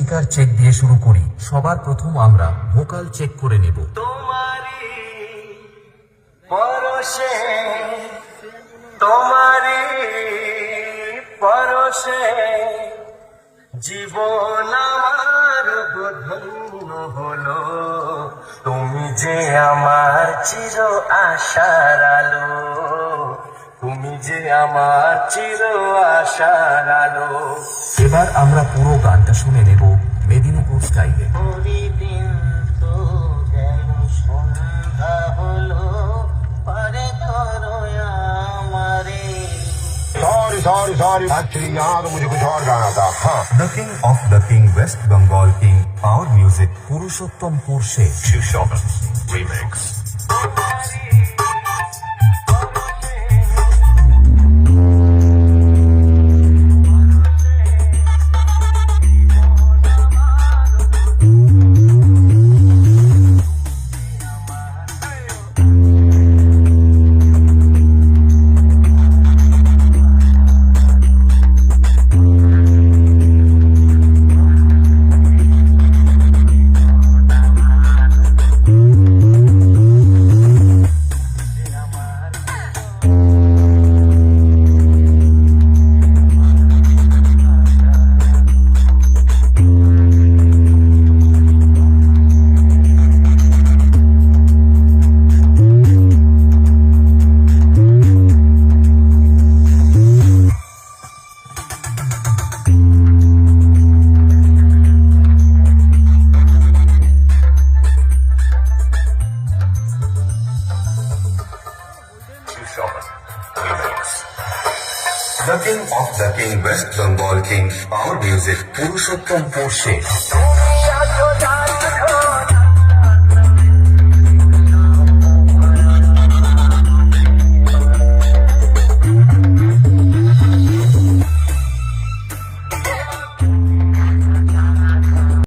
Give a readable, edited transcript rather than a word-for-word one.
Speaker check দিয়ে শুরু করি। সবার প্রথম আমরা ভোকাল চেক করে নেব। তোমারি পরশে, তোমারি পরশে জীবন আমার ধন্য হলো। তুমি যে আমার চির আশার আলো, তুমি যে আমার চির আশার আলো। এবার আমরা পুরো গানটা শুনে নেব মেদিনীপুর স্টাইলে। প্রতিদিন তো যেন সন্ধ্যা হলো, পারে ধরো আমারে। सॉरी एक्चुअली यहाँ तो मुझे कुछ और गाना था। हाँ, the king of the king, West Bengal king, power music, Purushottampur Sheikh. Shushovan Remix. Shushovan Remix. The king of the king, West Bengal king, power music, Purushottampur Sheikh. তুমি